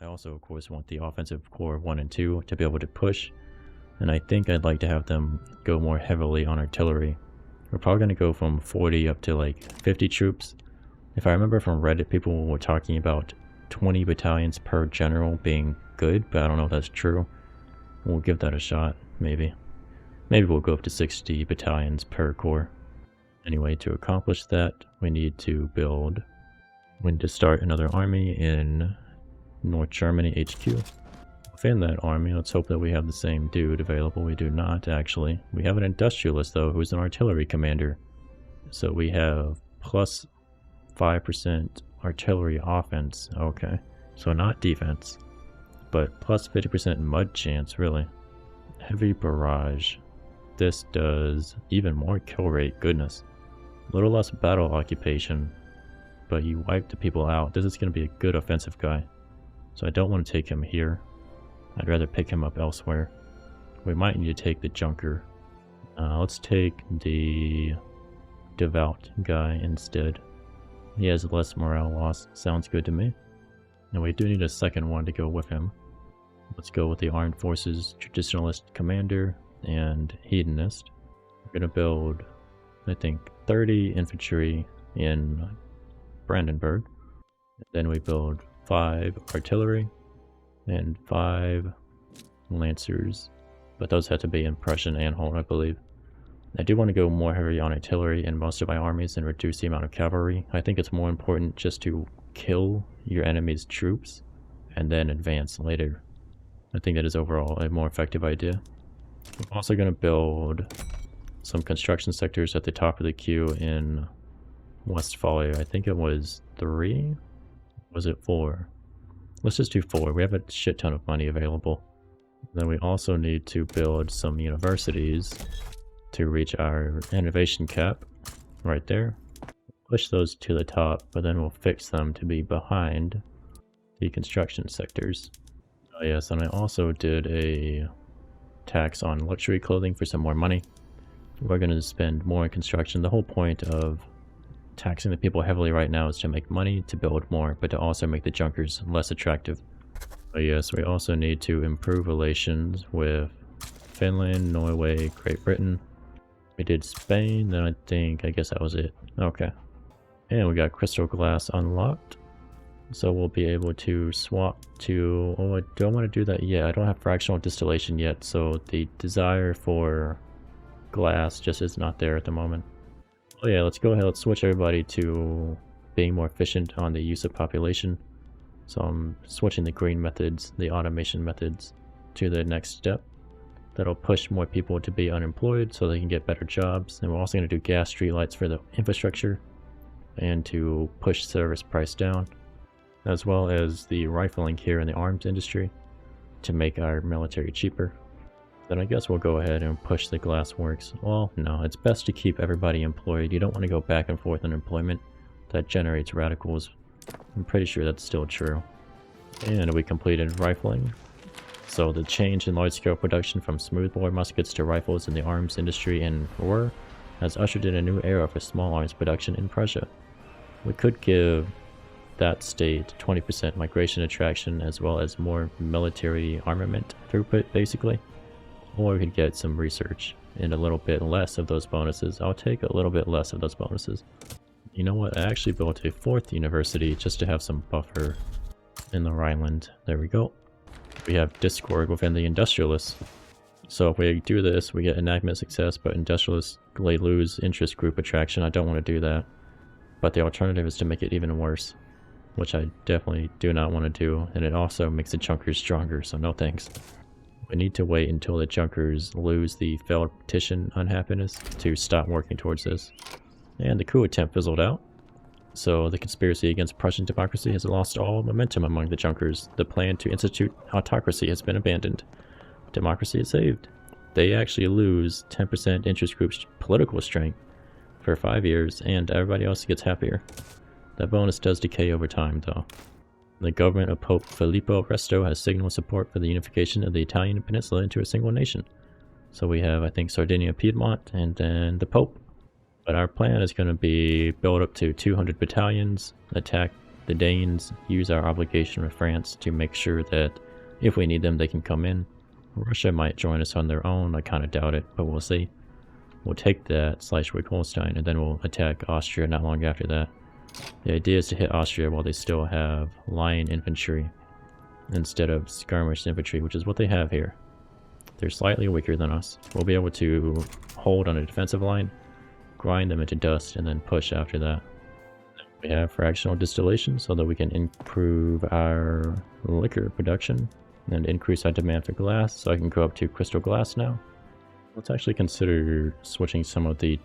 I also, of course, want the offensive corps 1 and 2 to be able to push, and I think I'd like to have them go more heavily on artillery. We're probably going to go from 40 up to like 50 troops. If I remember from Reddit, people were talking about 20 battalions per general being good, but I don't know if that's true. We'll give that a shot, maybe. Maybe we'll go up to 60 battalions per corps. Anyway, to accomplish that, we need to start another army in North Germany HQ. Within that army, let's hope that we have the same dude available. We do not, actually. We have an industrialist, though, who's an artillery commander. So we have plus 5% artillery offense. Okay. So not defense, but plus 50% mud chance, really. Heavy barrage. This does even more kill rate. Goodness. A little less battle occupation, but you wipe the people out. This is going to be a good offensive guy. So I don't want to take him here. I'd rather pick him up elsewhere. We might need to take the junker. Let's take the devout guy instead. He has less morale loss. Sounds good to me. And we do need a second one to go with him. Let's go with the Armed Forces Traditionalist Commander and Hedonist. We're going to build, I think, 30 infantry in Brandenburg. Then we build 5 artillery and 5 lancers, but those had to be in Prussian Anhalt, I believe. I do want to go more heavy on artillery in most of my armies and reduce the amount of cavalry. I think it's more important just to kill your enemy's troops and then advance later. I think that is overall a more effective idea. I'm also going to build some construction sectors at the top of the queue in Westphalia. I think it was 3? Was it 4? Let's just do 4. We have a shit ton of money available. Then we also need to build some universities to reach our innovation cap right there. Push those to the top, but then we'll fix them to be behind the construction sectors. Oh yes, and I also did a tax on luxury clothing for some more money. We're going to spend more in construction. The whole point of taxing the people heavily right now is to make money, to build more, but to also make the junkers less attractive. But yes, we also need to improve relations with Finland, Norway, Great Britain. We did Spain, then I guess that was it. Okay. And we got crystal glass unlocked. So we'll be able to swap to... Oh, I don't want to do that yet. I don't have fractional distillation yet, so the desire for glass just is not there at the moment. Oh yeah, let's go ahead, let's switch everybody to being more efficient on the use of population. So I'm switching the green methods, the automation methods, to the next step. That'll push more people to be unemployed so they can get better jobs. And we're also going to do gas streetlights for the infrastructure and to push service price down, as well as the rifling here in the arms industry to make our military cheaper. Then I guess we'll go ahead and push the glass works. Well, no, it's best to keep everybody employed. You don't want to go back and forth on employment. That generates radicals. I'm pretty sure that's still true. And we completed rifling. So the change in large-scale production from smoothbore muskets to rifles in the arms industry in Ruhr has ushered in a new era for small arms production in Prussia. We could give that state 20% migration attraction as well as more military armament throughput, basically. Or we could get some research and a little bit less of those bonuses. I'll take a little bit less of those bonuses. You know what? I actually built a 4th university just to have some buffer in the Rhineland. There we go. We have discord within the industrialists. So if we do this, we get enactment success, but industrialists lose interest group attraction. I don't want to do that. But the alternative is to make it even worse, which I definitely do not want to do. And it also makes the junkers stronger, so no thanks. We need to wait until the junkers lose the failed petition unhappiness to stop working towards this. And the coup attempt fizzled out. So the conspiracy against Prussian democracy has lost all momentum among the junkers. The plan to institute autocracy has been abandoned. Democracy is saved. They actually lose 10% interest group's political strength for 5 years, and everybody else gets happier. That bonus does decay over time, though. The government of Pope Filippo Resto has signaled support for the unification of the Italian peninsula into a single nation. So we have, I think, Sardinia, Piedmont, and then the Pope. But our plan is going to be build up to 200 battalions, attack The Danes use our obligation with France to make sure that if we need them, they can come in. Russia might join us on their own. I kind of doubt it, but we'll see. We'll take that Schleswig-Holstein, and then we'll attack Austria not long after that. The idea is to hit Austria while they still have line infantry instead of skirmish infantry, which is what they have here. They're slightly weaker than us. We'll be able to hold on a defensive line, grind them into dust, and then push after that. We have fractional distillation so that we can improve our liquor production and increase our demand for glass, so I can go up to crystal glass now. Let's actually consider switching some of the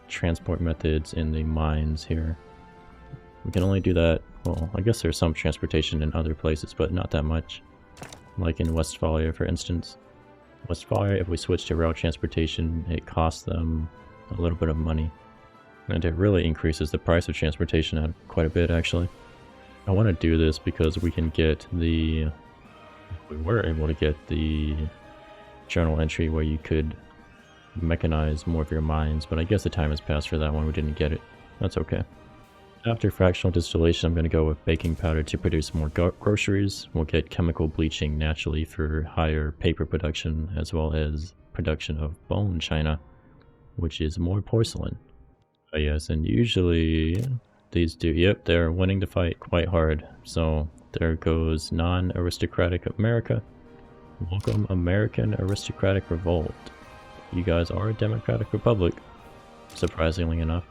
transport methods in the mines here. We can only do that, well, I guess there's some transportation in other places, but not that much. Like in Westphalia, for instance. Westphalia, if we switch to rail transportation, it costs them a little bit of money. And it really increases the price of transportation out quite a bit, actually. I want to do this because we can get the... We were able to get the journal entry where you could mechanize more of your mines, but I guess the time has passed for that one. We didn't get it. That's okay. After fractional distillation, I'm going to go with baking powder to produce more groceries. We'll get chemical bleaching naturally for higher paper production, as well as production of bone china, which is more porcelain. Yes, and usually these do, yep, they're winning the fight quite hard. So there goes non-aristocratic America. Welcome American aristocratic revolt. You guys are a democratic republic, surprisingly enough.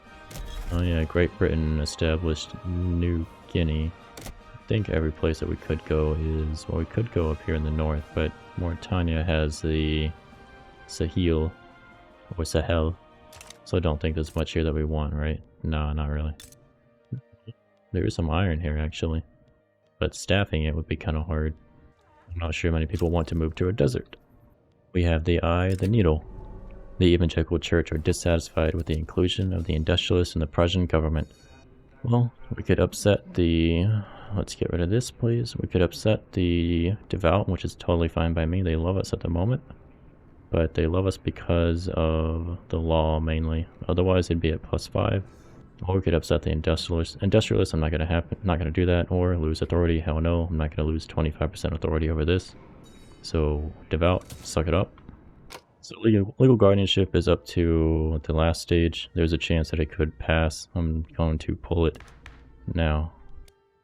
Oh yeah, Great Britain established New Guinea. I think every place that we could go is, well, we could go up here in the north, but Mauritania has the Sahel, or Sahel, so I don't think there's much here that we want, right? No, not really. There is some iron here, actually, but staffing it would be kind of hard. I'm not sure many people want to move to a desert. We have the eye, the needle. The evangelical church are dissatisfied with the inclusion of the industrialists in the Prussian government. Well, we could upset the... Let's get rid of this, please. We could upset the devout, which is totally fine by me. They love us at the moment. But they love us because of the law, mainly. Otherwise, it'd be at +5. Or we could upset the industrialists. Industrialists, I'm not gonna do that. Or lose authority. Hell no, I'm not gonna lose 25% authority over this. So, devout, suck it up. So legal guardianship is up to the last stage. There's a chance that it could pass. I'm going to pull it now.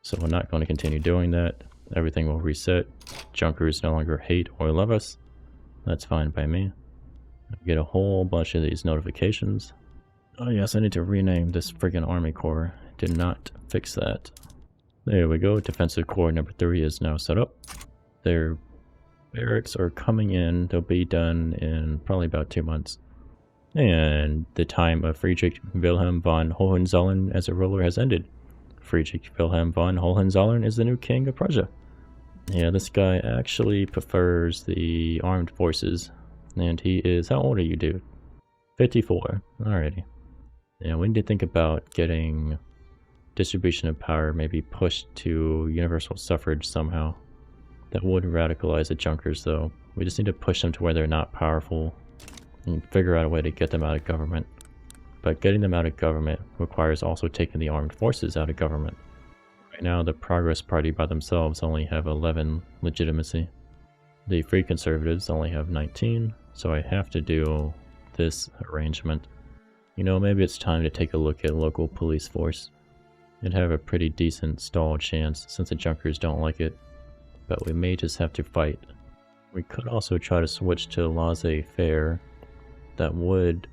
So we're not going to continue doing that. Everything will reset. Junkers no longer hate or love us. That's fine by me. I get a whole bunch of these notifications. Oh yes, I need to rename this friggin' Army Corps. Did not fix that. There we go. Defensive Corps number 3 is now set up. Their barracks are coming in. They'll be done in probably about 2 months. And the time of Friedrich Wilhelm von Hohenzollern as a ruler has ended. Friedrich Wilhelm von Hohenzollern is the new king of Prussia. Yeah, this guy actually prefers the armed forces. And he is... How old are you, dude? 54. Alrighty. Yeah, we need to think about getting distribution of power maybe pushed to universal suffrage somehow. That would radicalize the Junkers, though. We just need to push them to where they're not powerful and figure out a way to get them out of government. But getting them out of government requires also taking the armed forces out of government. Right now, the Progress Party by themselves only have 11 legitimacy. The Free Conservatives only have 19, so I have to do this arrangement. You know, maybe it's time to take a look at local police force. It'd have a pretty decent stall chance since the Junkers don't like it. But we may just have to fight. We could also try to switch to laissez-faire. That would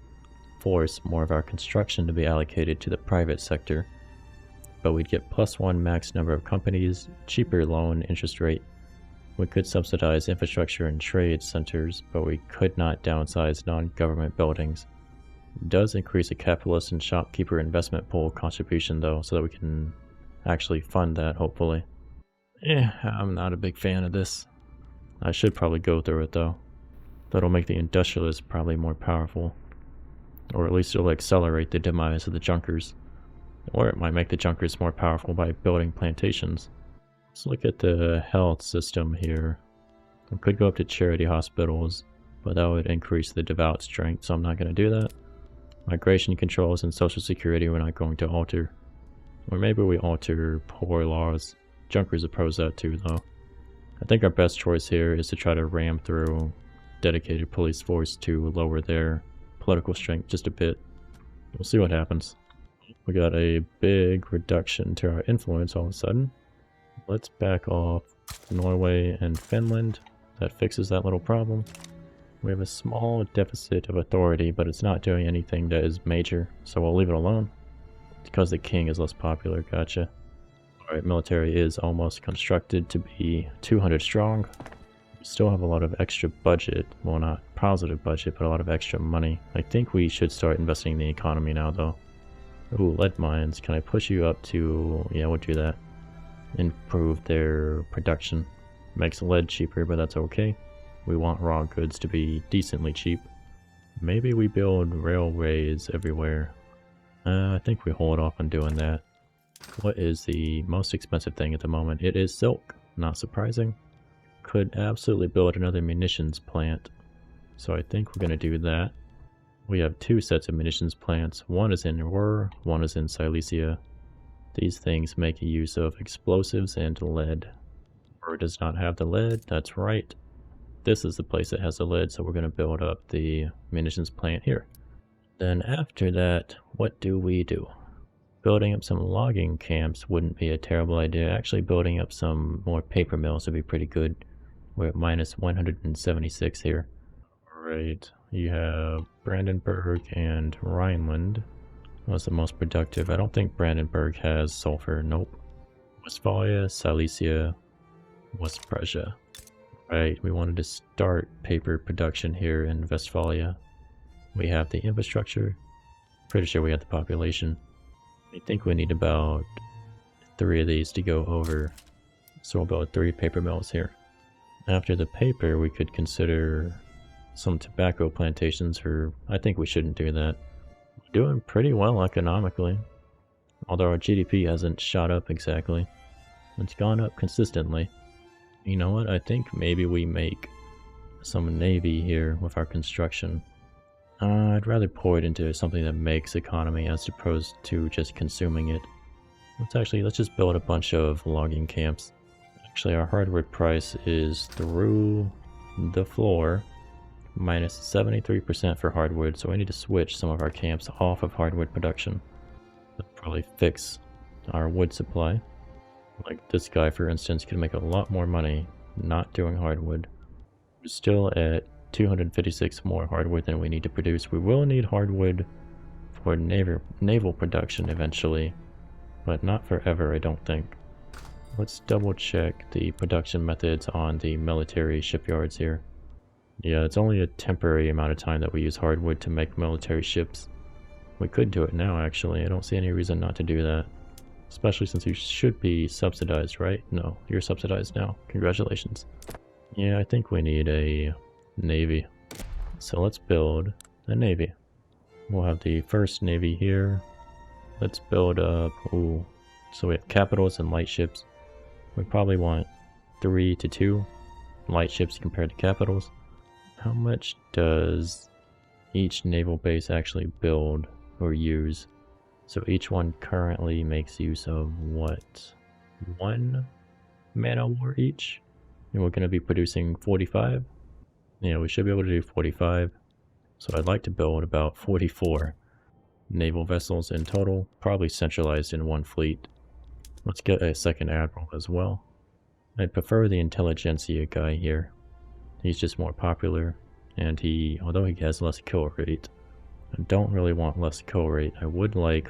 force more of our construction to be allocated to the private sector. But we'd get +1 max number of companies, cheaper loan interest rate. We could subsidize infrastructure and trade centers, but we could not downsize non-government buildings. It does increase a capitalist and shopkeeper investment pool contribution though, so that we can actually fund that, hopefully. Yeah, I'm not a big fan of this. I should probably go through it though. That'll make the industrialists probably more powerful. Or at least it'll accelerate the demise of the Junkers. Or it might make the Junkers more powerful by building plantations. Let's look at the health system here. We could go up to charity hospitals, but that would increase the devout strength, so I'm not going to do that. Migration controls and social security we're not going to alter. Or maybe we alter poor laws. Junkers oppose that too, though. I think our best choice here is to try to ram through dedicated police force to lower their political strength just a bit. We'll see what happens. We got a big reduction to our influence all of a sudden. Let's back off Norway and Finland. That fixes that little problem. We have a small deficit of authority, but it's not doing anything that is major, so we'll leave it alone. Because the king is less popular, gotcha. Alright, military is almost constructed to be 200 strong. We still have a lot of extra budget. Well, not positive budget, but a lot of extra money. I think we should start investing in the economy now, though. Ooh, lead mines. Can I push you up to... yeah, we'll do that. Improve their production. Makes lead cheaper, but that's okay. We want raw goods to be decently cheap. Maybe we build railways everywhere. I think we hold off on doing that. What is the most expensive thing at the moment? It is silk. Not surprising. Could absolutely build another munitions plant. So I think we're going to do that. We have two sets of munitions plants. One is in Ruhr, one is in Silesia. These things make use of explosives and lead. Ruhr does not have the lead, that's right. This is the place that has the lead, so we're going to build up the munitions plant here. Then after that, what do we do? Building up some logging camps wouldn't be a terrible idea. Actually, building up some more paper mills would be pretty good. We're at minus 176 here. Alright, you have Brandenburg and Rhineland. What's the most productive? I don't think Brandenburg has sulfur. Nope. Westphalia, Silesia, West Prussia. Right, we wanted to start paper production here in Westphalia. We have the infrastructure. Pretty sure we have the population. I think we need about 3 of these to go over. So we'll build 3 paper mills here. After the paper, we could consider some tobacco plantations, or I think we shouldn't do that. We're doing pretty well economically. Although our GDP hasn't shot up exactly. It's gone up consistently. You know what? I think maybe we make some navy here with our construction. I'd rather pour it into something that makes economy as opposed to just consuming it. Let's just build a bunch of logging camps. Actually, our hardwood price is through the floor. Minus 73% for hardwood, so we need to switch some of our camps off of hardwood production. That'll probably fix our wood supply. Like this guy, for instance, could make a lot more money not doing hardwood. We're still at 256 more hardwood than we need to produce. We will need hardwood for naval production eventually, but not forever, I don't think. Let's double check the production methods on the military shipyards here. Yeah, it's only a temporary amount of time that we use hardwood to make military ships. We could do it now, actually. I don't see any reason not to do that. Especially since you should be subsidized, right? No, you're subsidized now. Congratulations. Yeah, I think we need a navy. So let's build a navy. We'll have the first navy here. Let's build up... ooh. So we have capitals and light ships. We probably want 3 to 2 light ships compared to capitals. How much does each naval base actually build or use? So each one currently makes use of what? 1 man-o-war each? And we're going to be producing 45? Yeah, we should be able to do 45. So I'd like to build about 44 naval vessels in total, probably centralized in one fleet. Let's get a second admiral as well. I'd prefer the intelligentsia guy here. He's just more popular, and although he has less kill rate, I don't really want less kill rate. I would like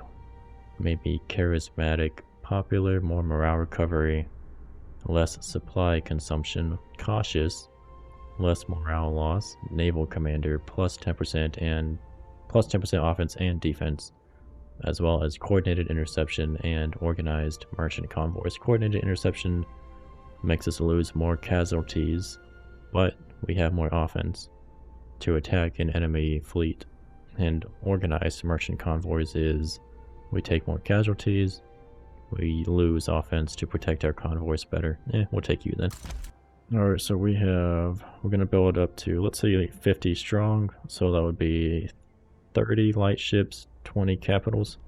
maybe charismatic, popular, more morale recovery, less supply consumption, cautious, less morale loss, naval commander, plus 10% and plus 10% offense and defense, as well as coordinated interception and organized merchant convoys. Coordinated interception makes us lose more casualties, but we have more offense to attack an enemy fleet. And organized merchant convoys is we take more casualties, we lose offense to protect our convoys better. We'll take you then. Alright, so we're gonna build up to, let's say, 50 strong, so that would be 30 light ships, 20 capitals.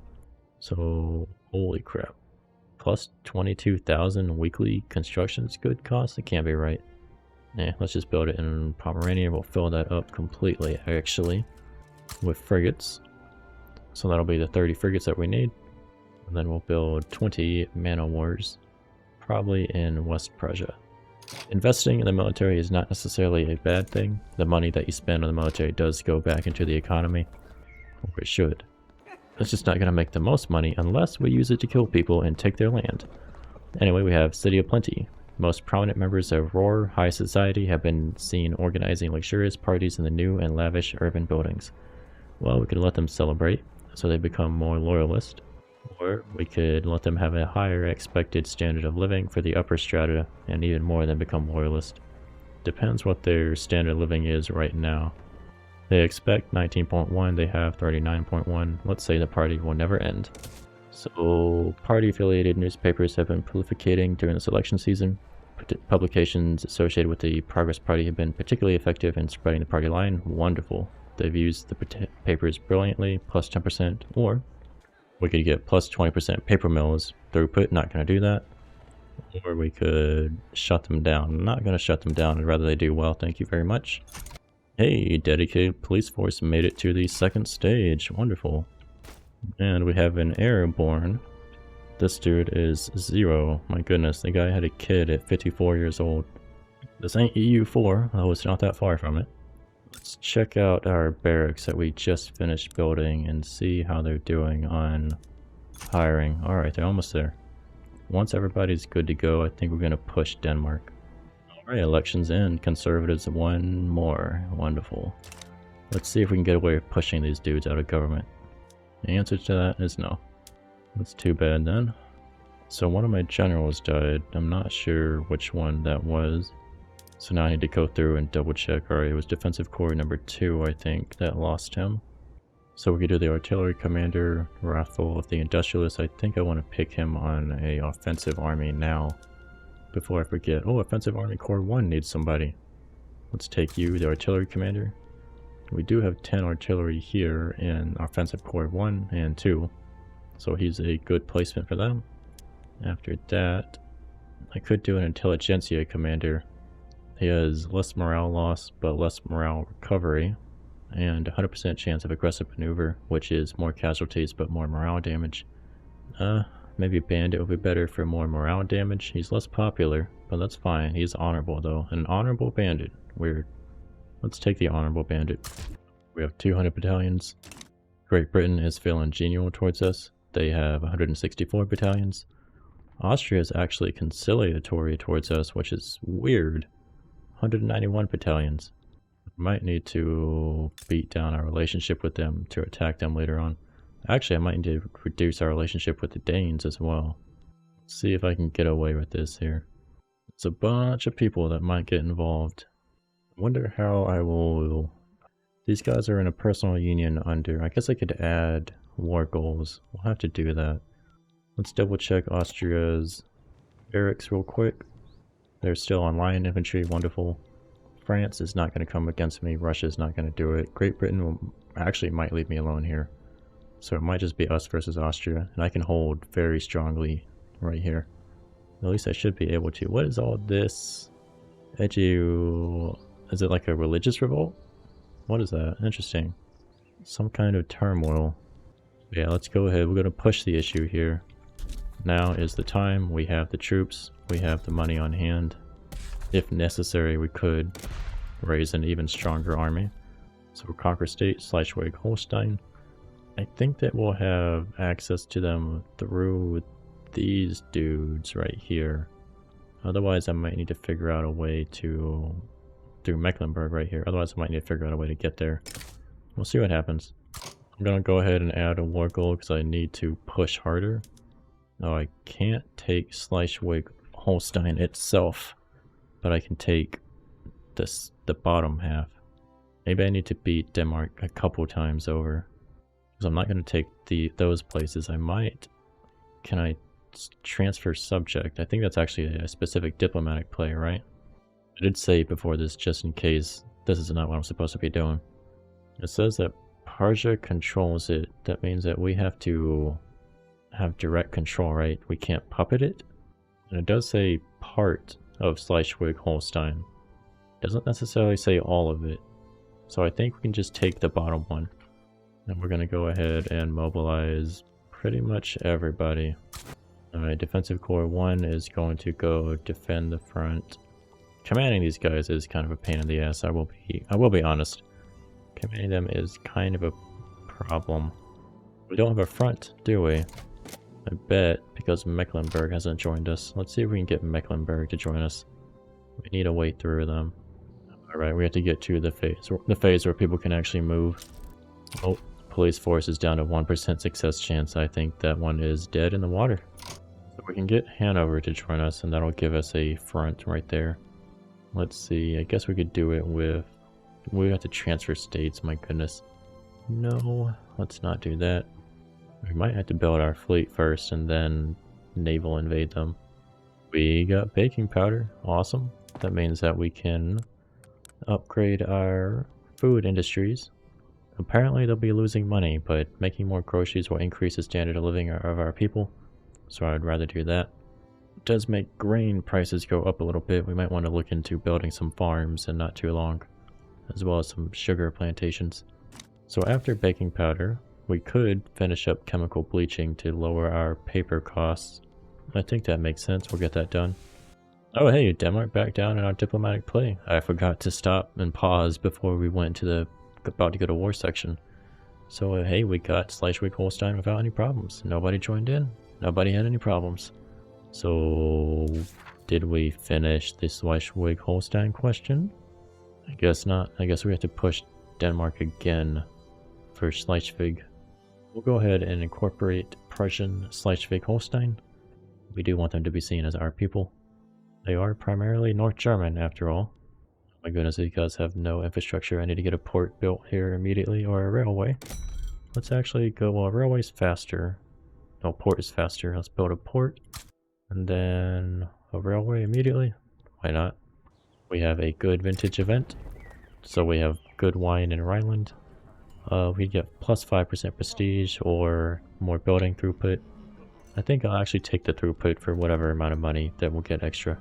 So Holy crap. Plus 22,000 weekly construction's good cost? It can't be right. Yeah, let's just build it in Pomerania. We'll fill that up completely, actually, with frigates. So that'll be the 30 frigates that we need. And then we'll build 20 man-o-wars, probably in West Prussia. Investing in the military is not necessarily a bad thing. The money that you spend on the military does go back into the economy, or it should. It's just not going to make the most money unless we use it to kill people and take their land. Anyway, we have City of Plenty. Most prominent members of Roar High Society have been seen organizing luxurious parties in the new and lavish urban buildings. Well, we could let them celebrate, so they become more loyalist. Or we could let them have a higher expected standard of living for the upper strata and even more than become loyalist. Depends what their standard of living is right now. They expect 19.1, they have 39.1. Let's say the party will never end. So party-affiliated newspapers have been prolificating during this election season. Publications associated with the Progress Party have been particularly effective in spreading the party line. Wonderful. They've used the papers brilliantly, plus 10%, or we could get plus 20% paper mills throughput, not going to do that. Or we could shut them down. I'm not going to shut them down, I'd rather they do well, thank you very much. Hey, dedicated police force made it to the second stage, wonderful. And we have an airborne. This dude is 0, my goodness, the guy had a kid at 54 years old. This ain't EU4, though it's not that far from it. Let's check out our barracks that we just finished building and see how they're doing on hiring. Alright, they're almost there. Once everybody's good to go, I think we're going to push Denmark. Alright, elections in. Conservatives won more. Wonderful. Let's see if we can get away with pushing these dudes out of government. The answer to that is no. That's too bad then. So one of my generals died. I'm not sure which one that was. So now I need to go through and double check. Alright, it was Defensive Corps number 2, I think, that lost him. So we could do the Artillery Commander, Wrathful of the Industrialist. I think I want to pick him on a offensive army now. Before I forget. Oh, Offensive Army Corps 1 needs somebody. Let's take you, the Artillery Commander. We do have 10 artillery here in Offensive Corps 1 and 2. So he's a good placement for them. After that, I could do an Intelligentsia Commander. He has less morale loss, but less morale recovery, and 100% chance of aggressive maneuver, which is more casualties but more morale damage. Maybe Bandit would be better for more morale damage. He's less popular, but that's fine. He's honorable though. An honorable bandit. Weird. Let's take the honorable bandit. We have 200 battalions. Great Britain is feeling genial towards us. They have 164 battalions. Austria is actually conciliatory towards us, which is weird. 191 battalions. Might need to beat down our relationship with them to attack them later on. Actually, I might need to reduce our relationship with the Danes as well. Let's see if I can get away with this here. It's a bunch of people that might get involved. I wonder how I will... These guys are in a personal union under... I guess I could add war goals. We'll have to do that. Let's double check Austria's barracks real quick. They're still on line infantry, wonderful. France is not going to come against me. Russia's not going to do it. Great Britain will actually might leave me alone here. So it might just be us versus Austria. And I can hold very strongly right here. At least I should be able to. What is all this? Is it like a religious revolt? What is that? Interesting. Some kind of turmoil. Yeah, let's go ahead. We're going to push the issue here. Now is the time. We have the troops. We have the money on hand. If necessary, we could raise an even stronger army. So we'll conquer state, Schleswig-Holstein. I think that we'll have access to them through these dudes right here. Otherwise, I might need to figure out a way to... through Mecklenburg right here. Otherwise, I might need to figure out a way to get there. We'll see what happens. I'm going to go ahead and add a war goal because I need to push harder. No, I can't take Schleswig-Holstein itself. But I can take the bottom half. Maybe I need to beat Denmark a couple times over. Because I'm not going to take those places. I might... Can I transfer subject? I think that's actually a specific diplomatic play, right? I did say before this just in case this is not what I'm supposed to be doing. It says that Prussia controls it. That means that we have to have direct control, right? We can't puppet it. And it does say part of Schleswig-Holstein. Doesn't necessarily say all of it. So I think we can just take the bottom one. And we're going to go ahead and mobilize pretty much everybody. Alright, Defensive Corps 1 is going to go defend the front. Commanding these guys is kind of a pain in the ass, I will be honest. Commanding them is kind of a problem. We don't have a front, do we? I bet, because Mecklenburg hasn't joined us. Let's see if we can get Mecklenburg to join us. We need to wait through them. Alright, we have to get to the phase where people can actually move. Oh, police force is down to 1% success chance. I think that one is dead in the water. So we can get Hanover to join us, and that'll give us a front right there. Let's see, I guess we could do it with... We have to transfer states, my goodness. No, let's not do that. We might have to build our fleet first and then naval invade them. We got baking powder, awesome. That means that we can upgrade our food industries. Apparently they'll be losing money, but making more groceries will increase the standard of living of our people. So I'd rather do that. It does make grain prices go up a little bit. We might want to look into building some farms in not too long, as well as some sugar plantations. So after baking powder, we could finish up chemical bleaching to lower our paper costs. I think that makes sense. We'll get that done. Oh hey, Denmark back down in our diplomatic play. I forgot to stop and pause before we went to the about to go to war section. So hey, we got Schleswig-Holstein without any problems. Nobody joined in. Nobody had any problems. So did we finish the Schleswig-Holstein question? I guess not. I guess we have to push Denmark again for Schleswig. We'll go ahead and incorporate Prussian Schleswig-Holstein. We do want them to be seen as our people. They are primarily North German, after all. Oh my goodness, these guys have no infrastructure. I need to get a port built here immediately, or a railway. Let's actually go, well, a railway's faster. No, port is faster. Let's build a port. And then a railway immediately. Why not? We have a good vintage event. So we have good wine in Rhineland. We get plus 5% prestige or more building throughput. I think I'll actually take the throughput for whatever amount of money that we'll get extra.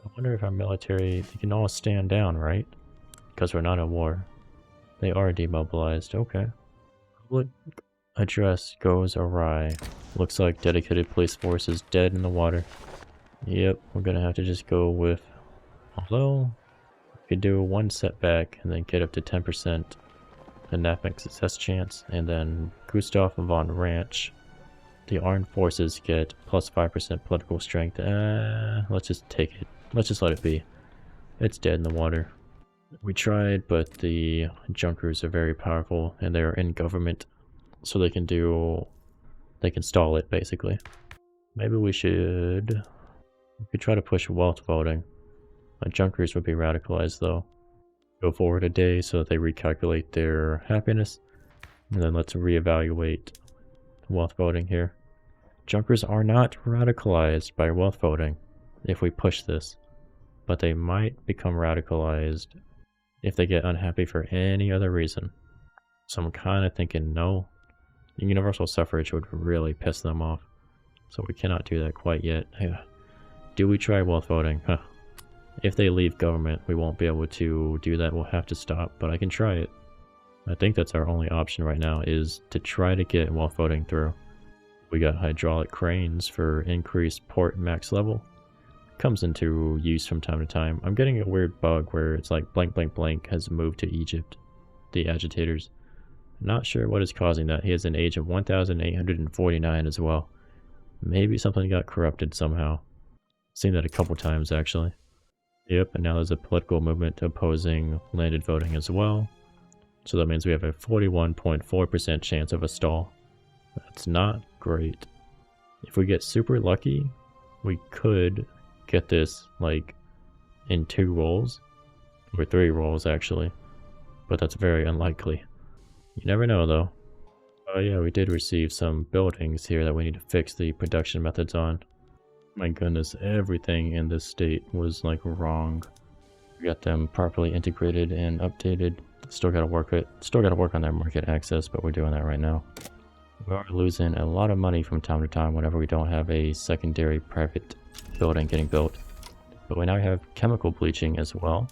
I wonder if our military, they can all stand down, right? Because we're not at war. They are demobilized, okay. Public address goes awry. Looks like dedicated police force is dead in the water. Yep, we're gonna have to just go with... Although, we could do one setback and then get up to 10%. And that makes success chance. And then Gustav von Ranch. The armed forces get plus 5% political strength. Let's just take it. Let's just let it be. It's dead in the water. We tried, but the Junkers are very powerful and they're in government. So they can stall it, basically. Maybe we could try to push wealth voting. Junkers would be radicalized, though. Go forward a day so that they recalculate their happiness. And then let's reevaluate wealth voting here. Junkers are not radicalized by wealth voting if we push this. But they might become radicalized if they get unhappy for any other reason. So I'm kind of thinking no. Universal suffrage would really piss them off. So we cannot do that quite yet. Do we try wealth voting? Huh. If they leave government, we won't be able to do that. We'll have to stop, but I can try it. I think that's our only option right now, is to try to get wealth voting through. We got hydraulic cranes for increased port max level. Comes into use from time to time. I'm getting a weird bug where it's like blank blank blank has moved to Egypt. The agitators. Not sure what is causing that. He has an age of 1,849 as well. Maybe something got corrupted somehow. Seen that a couple times actually. Yep, and now there's a political movement opposing landed voting as well. So that means we have a 41.4% chance of a stall. That's not great. If we get super lucky, we could get this like in 2 rolls. Or 3 rolls actually. But that's very unlikely. You never know though. Oh yeah, we did receive some buildings here that we need to fix the production methods on. My goodness, everything in this state was like wrong. We got them properly integrated and updated. Still gotta work on that market access, but we're doing that right now. We are losing a lot of money from time to time whenever we don't have a secondary private building getting built. But we now have chemical bleaching as well.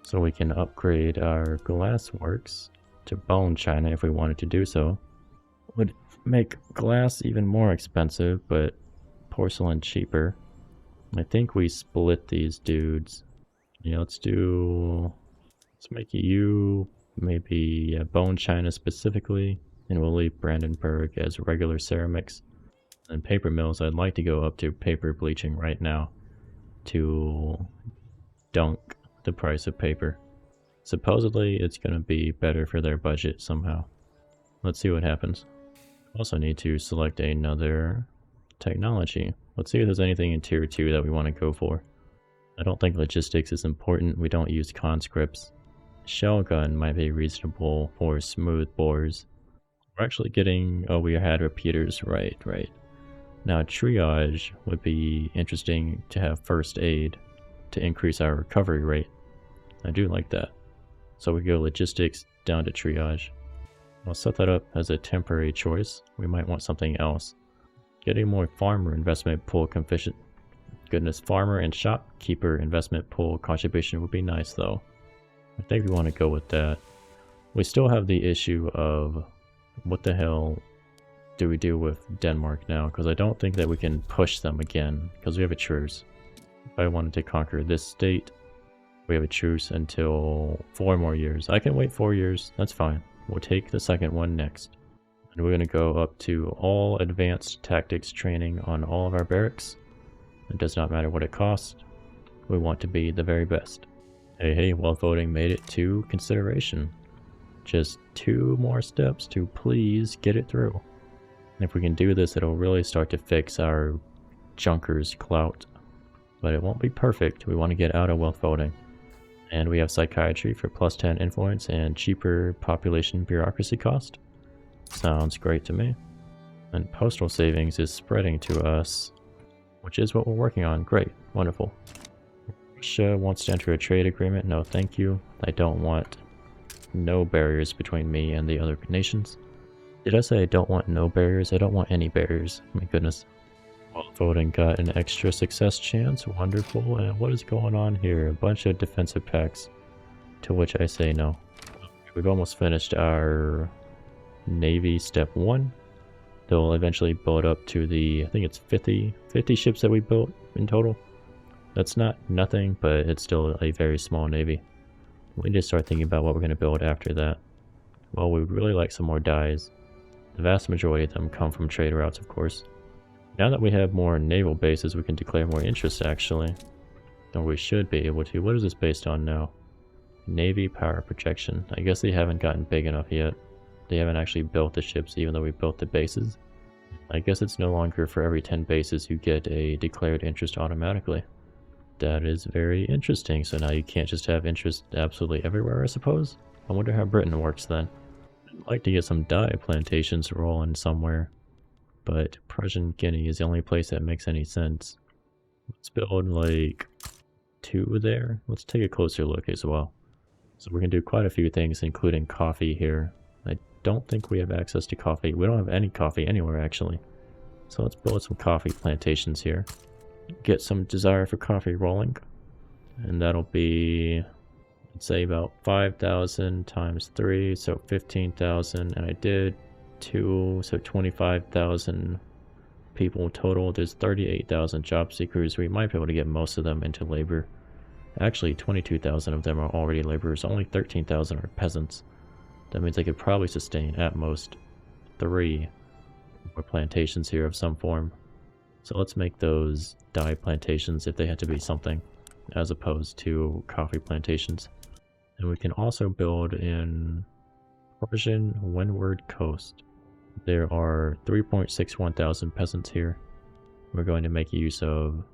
So we can upgrade our glass works to bone china if we wanted to do so. Would make glass even more expensive, but porcelain cheaper. I think we split these dudes. Yeah, let's make you maybe bone china specifically, and we'll leave Brandenburg as regular ceramics. And paper mills, I'd like to go up to paper bleaching right now to dunk the price of paper. Supposedly it's going to be better for their budget somehow. Let's see what happens. Also need to select another technology. Let's see if there's anything in tier 2 that we want to go for. I don't think logistics is important. We don't use conscripts. Shell gun might be reasonable for smooth bores. We're actually getting... oh, we had repeaters. Right. Now triage would be interesting to have first aid to increase our recovery rate. I do like that. So we go logistics down to triage. I'll set that up as a temporary choice. We might want something else. Getting more farmer investment pool coefficient. Goodness, farmer and shopkeeper investment pool contribution would be nice though. I think we want to go with that. We still have the issue of what the hell do we do with Denmark now? Because I don't think that we can push them again because we have a truce. If I wanted to conquer this state, we have a truce until 4 more years. I can wait 4 years, that's fine. We'll take the second one next. And we're going to go up to all advanced tactics training on all of our barracks. It does not matter what it costs. We want to be the very best. Hey, wealth voting made it to consideration. Just 2 more steps to please get it through. And if we can do this, it'll really start to fix our Junkers clout. But it won't be perfect. We want to get out of wealth voting. And we have psychiatry for +10 influence and cheaper population bureaucracy cost. Sounds great to me. And postal savings is spreading to us, which is what we're working on. Great. Wonderful. Russia wants to enter a trade agreement. No, thank you. I don't want no barriers between me and the other nations. Did I say I don't want no barriers? I don't want any barriers. My goodness. Well, voting got an extra success chance. Wonderful. And what is going on here? A bunch of defensive packs. To which I say no. We've almost finished our Navy Step 1. They'll eventually build up to the, I think it's 50 ships that we built in total. That's not nothing, but it's still a very small navy. We need to start thinking about what we're going to build after that. Well, we would really like some more dyes. The vast majority of them come from trade routes, of course. Now that we have more naval bases, we can declare more interest, actually. Or we should be able to. What is this based on now? Navy power projection. I guess they haven't gotten big enough yet. They haven't actually built the ships, even though we built the bases. I guess it's no longer for every 10 bases you get a declared interest automatically. That is very interesting. So now you can't just have interest absolutely everywhere, I suppose? I wonder how Britain works then. I'd like to get some dye plantations rolling somewhere. But Prussian Guinea is the only place that makes any sense. Let's build like 2 there. Let's take a closer look as well. So we're going to do quite a few things, including coffee here. I don't think we have access to coffee. We don't have any coffee anywhere, actually. So let's build some coffee plantations here. Get some desire for coffee rolling. And that'll be, let's say, about 5,000 times 3, so 15,000. And I did 2, so 25,000 people total. There's 38,000 job seekers. We might be able to get most of them into labor. Actually, 22,000 of them are already laborers. Only 13,000 are peasants. That means I could probably sustain at most 3 more plantations here of some form. So let's make those dye plantations if they had to be something, as opposed to coffee plantations. And we can also build in Persian Windward Coast. There are 3.61 thousand peasants here. We're going to make use of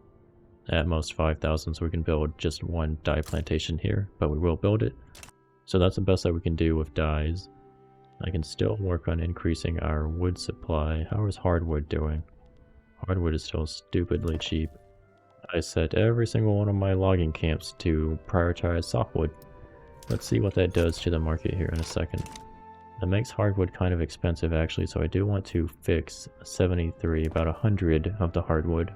at most 5,000, so we can build just 1 dye plantation here, but we will build it. So that's the best that we can do with dyes. I can still work on increasing our wood supply. How is hardwood doing? Hardwood is still stupidly cheap. I set every single one of my logging camps to prioritize softwood. Let's see what that does to the market here in a second. That makes hardwood kind of expensive actually, so I do want to fix 73, about 100 of the hardwood.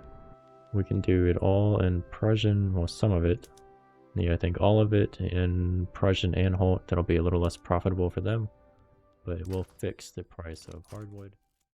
We can do it all in Prussian, well some of it. Yeah, I think all of it in Prussian and Holt. That'll be a little less profitable for them, but it will fix the price of hardwood.